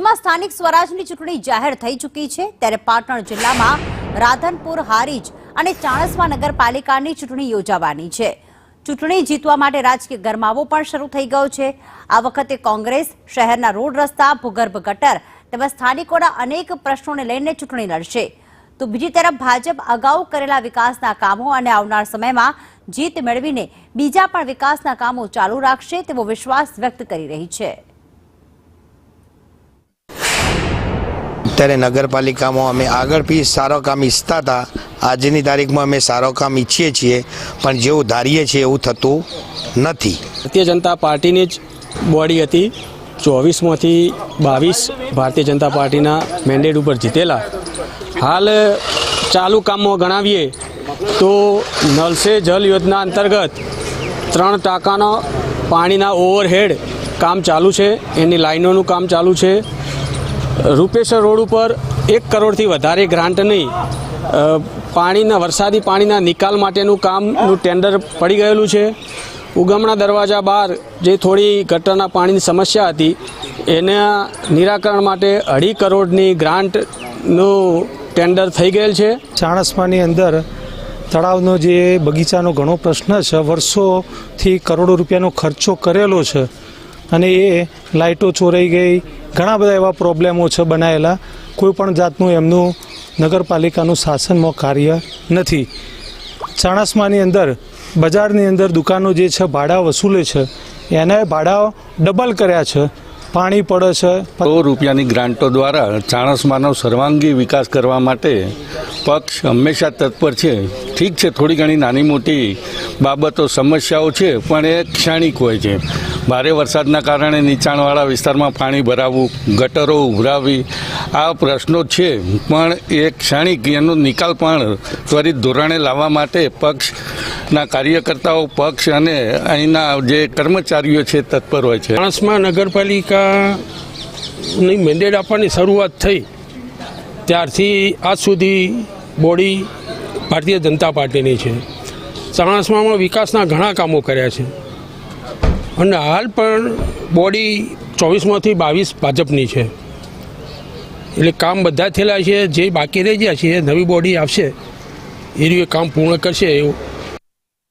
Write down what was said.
રાજ્યમાં સ્થાનિક સ્વરાજની ચૂંટણી જાહેર થઈ ચૂકી છે ત્યારે પાટણ જિલ્લામાં રાધનપુર, હારીજ અને ચાણસ્મા નગરપાલિકાની ચૂંટણી યોજાવાની છે। ચૂંટણી જીતવા માટે રાજકીય ગરમાવો પણ શરૂ થઈ ગયો છે। આ વખતે કોંગ્રેસ શહેરના રોડ રસ્તા, ભૂગર્ભ ગટર તેમજ સ્થાનિકોના અનેક પ્રશ્નોને લઈને ચૂંટણી લડશે। તો બીજી તરફ ભાજપ અગાઉ કરેલા વિકાસના કામો અને આવનાર સમયમાં જીત મેળવીને બીજા પણ વિકાસના કામો ચાલુ રાખશે તેવો વિશ્વાસ વ્યક્ત કરી રહી છે। ત્યારે નગરપાલિકામાં અમે આગળ બી સારો કામ ઈચ્છતા હતા। આજની તારીખમાં અમે સારો કામ ઈચ્છીએ છીએ, પણ જેવું ધારીએ છીએ એવું થતું નથી। ભારતીય જનતા પાર્ટીની જ બોડી હતી। 24માંથી 22 ભારતીય જનતા પાર્ટીના મેન્ડેટ ઉપર જીતેલા। હાલ ચાલુ કામમાં ગણાવીએ તો નલ સે જલ યોજના અંતર્ગત 3 ટાંકાનો પાણીના ઓવરહેડ કામ ચાલુ છે, એની લાઈનોનું કામ ચાલુ છે। રૂપેશ્વર રોડ ઉપર 1 કરોડથી વધારે ગ્રાન્ટ નહીં, વરસાદી પાણીના નિકાલ માટેનું કામનું ટેન્ડર પડી ગયેલું છે। ઉગમણા દરવાજા બહાર જે થોડી ગટરના પાણીની સમસ્યા હતી એના નિરાકરણ માટે 2.5 કરોડની ગ્રાન્ટનું ટેન્ડર થઈ ગયેલ છે। ચાણસ્માની અંદર તળાવનો જે બગીચાનો ઘણો પ્રશ્ન છે, વર્ષોથી કરોડો રૂપિયાનો ખર્ચો કરેલો છે અને એ લાઇટો ચોરાઈ ગઈ, ઘણા બધા એવા પ્રોબ્લેમો છે બનાવેલા। કોઈ પણ જાતનું એમનું નગરપાલિકાનું શાસનમાં કાર્ય નથી। ચાણસ્માની અંદર બજારની અંદર દુકાનો જે છે ભાડા વસૂલે છે, એના ભાડા ડબલ કર્યા છે। પાણી પડે છે। કરોડ રૂપિયાની ગ્રાન્ટો દ્વારા ચાણસ્માનો સર્વાંગી વિકાસ કરવા માટે પક્ષ હંમેશા તત્પર છે। ઠીક છે, થોડી ઘણી નાની મોટી બાબતો, સમસ્યાઓ છે, પણ એ ક્ષણિક હોય છે। ભારે વરસાદના કારણે નીચાણવાળા વિસ્તારમાં પાણી ભરાવવું, ગટરો ઉભરાવી, આ પ્રશ્નો છે, પણ એ ક્ષણિક, એનો નિકાલ પણ ત્વરિત ધોરણે લાવવા માટે પક્ષના કાર્યકર્તાઓ, પક્ષ અને અહીંના જે કર્મચારીઓ છે તત્પર હોય છે। ચાણસ્મા નગરપાલિકાની મેન્ડેટ આપવાની શરૂઆત થઈ ત્યારથી આજ સુધી બોડી ભારતીય જનતા પાર્ટીની છે। ચાણસ્મામાં વિકાસના ઘણા કામો કર્યા છે અને હાલ પણ બોડી 24માંથી 22 ભાજપની છે। એટલે કામ બધા થયેલા છે। જે બાકી રહી ગયા છે, નવી બોડી આવશે એ કામ પૂર્ણ કરશે એવું